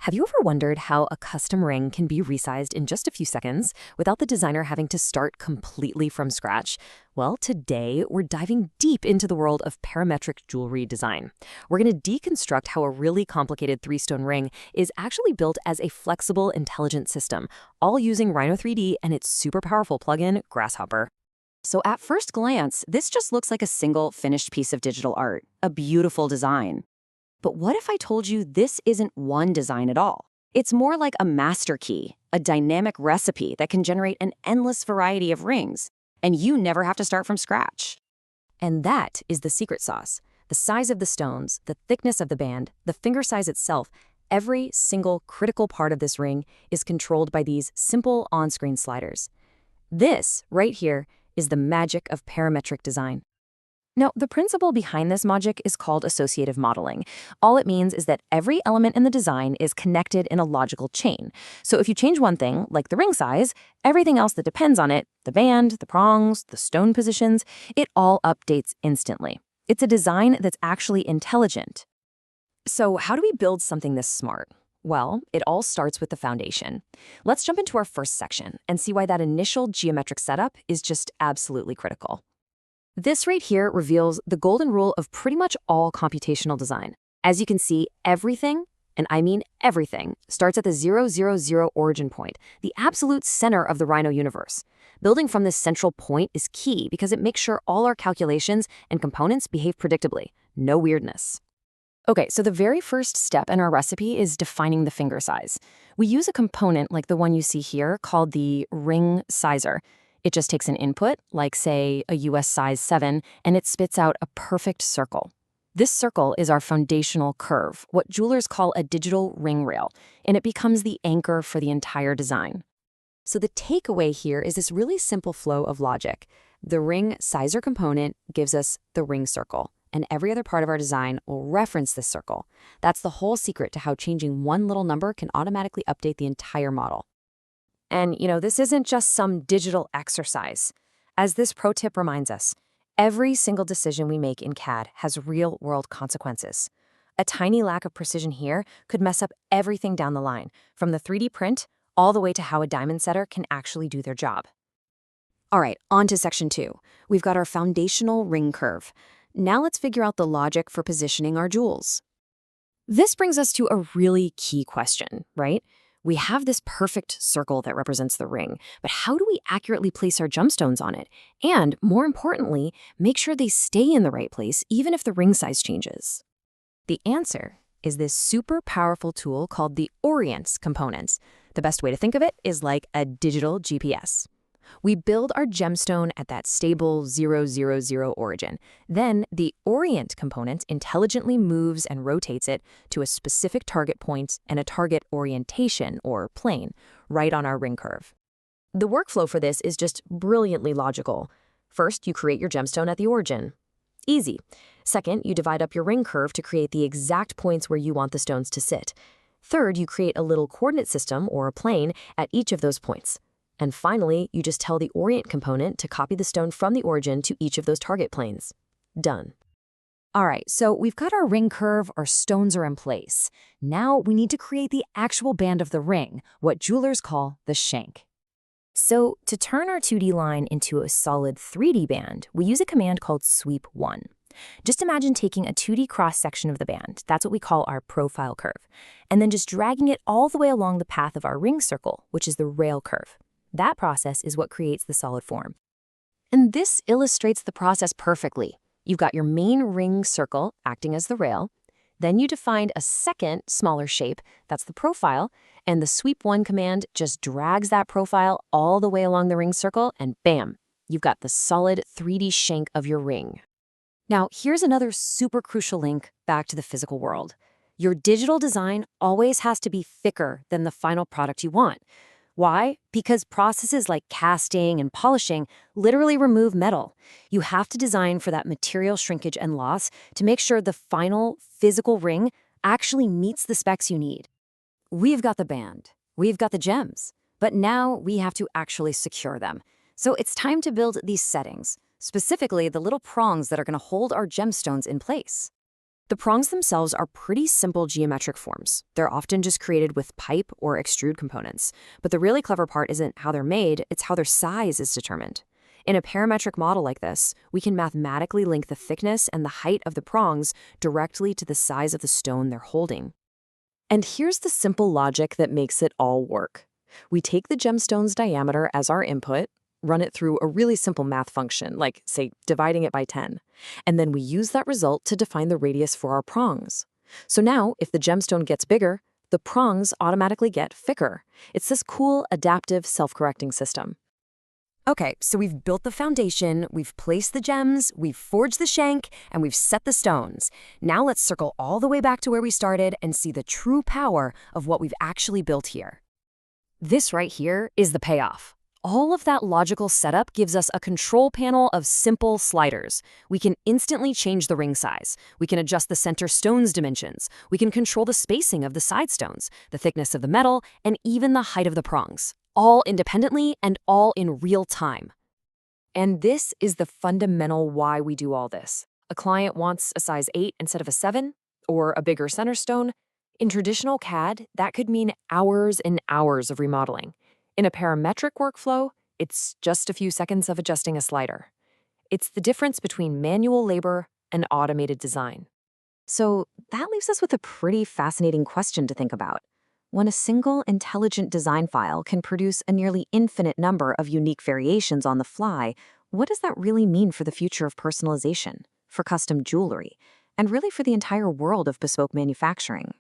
Have you ever wondered how a custom ring can be resized in just a few seconds without the designer having to start completely from scratch? Well, today we're diving deep into the world of parametric jewelry design. We're going to deconstruct how a really complicated three-stone ring is actually built as a flexible, intelligent system, all using Rhino 3D and its super powerful plugin, Grasshopper. So at first glance, this just looks like a single finished piece of digital art, a beautiful design. But what if I told you this isn't one design at all? It's more like a master key, a dynamic recipe that can generate an endless variety of rings, and you never have to start from scratch. And that is the secret sauce. The size of the stones, the thickness of the band, the finger size itself, every single critical part of this ring is controlled by these simple on-screen sliders. This, right here, is the magic of parametric design. Now, the principle behind this magic is called associative modeling. All it means is that every element in the design is connected in a logical chain. So if you change one thing, like the ring size, everything else that depends on it, the band, the prongs, the stone positions, it all updates instantly. It's a design that's actually intelligent. So how do we build something this smart? Well, it all starts with the foundation. Let's jump into our first section and see why that initial geometric setup is just absolutely critical. This right here reveals the golden rule of pretty much all computational design. As you can see, everything, and I mean everything, starts at the 0, origin point, the absolute center of the Rhino universe. Building from this central point is key because it makes sure all our calculations and components behave predictably. No weirdness. Okay, so the very first step in our recipe is defining the finger size. We use a component like the one you see here called the ring sizer. It just takes an input, like say a US size 7, and it spits out a perfect circle. This circle is our foundational curve, what jewelers call a digital ring rail, and it becomes the anchor for the entire design. So the takeaway here is this really simple flow of logic. The ring sizer component gives us the ring circle, and every other part of our design will reference this circle. That's the whole secret to how changing one little number can automatically update the entire model. And, this isn't just some digital exercise. As this pro tip reminds us, every single decision we make in CAD has real-world consequences. A tiny lack of precision here could mess up everything down the line, from the 3D print all the way to how a diamond setter can actually do their job. All right, on to section 2. We've got our foundational ring curve. Now let's figure out the logic for positioning our jewels. This brings us to a really key question, right? We have this perfect circle that represents the ring, but how do we accurately place our gemstones on it? And, more importantly, make sure they stay in the right place even if the ring size changes? The answer is this super powerful tool called the Orient components. The best way to think of it is like a digital GPS. We build our gemstone at that stable 0, origin. Then the Orient component intelligently moves and rotates it to a specific target point and a target orientation, or plane, right on our ring curve. The workflow for this is just brilliantly logical. First, you create your gemstone at the origin. Easy. Second, you divide up your ring curve to create the exact points where you want the stones to sit. Third, you create a little coordinate system, or a plane, at each of those points. And finally, you just tell the Orient component to copy the stone from the origin to each of those target planes. Done. All right, so we've got our ring curve, our stones are in place. Now we need to create the actual band of the ring, what jewelers call the shank. So to turn our 2D line into a solid 3D band, we use a command called sweep 1. Just imagine taking a 2D cross-section of the band, that's what we call our profile curve, and then just dragging it all the way along the path of our ring circle, which is the rail curve. That process is what creates the solid form. And this illustrates the process perfectly. You've got your main ring circle acting as the rail. Then you defined a second, smaller shape, that's the profile, and the sweep 1 command just drags that profile all the way along the ring circle, and bam, you've got the solid 3D shank of your ring. Now, here's another super crucial link back to the physical world. Your digital design always has to be thicker than the final product you want. Why? Because processes like casting and polishing literally remove metal. You have to design for that material shrinkage and loss to make sure the final physical ring actually meets the specs you need. We've got the band, we've got the gems, but now we have to actually secure them. So it's time to build these settings, specifically the little prongs that are going to hold our gemstones in place. The prongs themselves are pretty simple geometric forms. They're often just created with pipe or extrude components. But the really clever part isn't how they're made, it's how their size is determined. In a parametric model like this, we can mathematically link the thickness and the height of the prongs directly to the size of the stone they're holding. And here's the simple logic that makes it all work. We take the gemstone's diameter as our input, run it through a really simple math function, like, say, dividing it by 10. And then we use that result to define the radius for our prongs. So now, if the gemstone gets bigger, the prongs automatically get thicker. It's this cool, adaptive, self-correcting system. Okay, so we've built the foundation, we've placed the gems, we've forged the shank, and we've set the stones. Now let's circle all the way back to where we started and see the true power of what we've actually built here. This right here is the payoff. All of that logical setup gives us a control panel of simple sliders. We can instantly change the ring size. We can adjust the center stone's dimensions. We can control the spacing of the side stones, the thickness of the metal, and even the height of the prongs, all independently and all in real time. And this is the fundamental why we do all this. A client wants a size 8 instead of a 7, or a bigger center stone. In traditional CAD, that could mean hours and hours of remodeling. In a parametric workflow, it's just a few seconds of adjusting a slider. It's the difference between manual labor and automated design. So that leaves us with a pretty fascinating question to think about. When a single intelligent design file can produce a nearly infinite number of unique variations on the fly, what does that really mean for the future of personalization, for custom jewelry, and really for the entire world of bespoke manufacturing?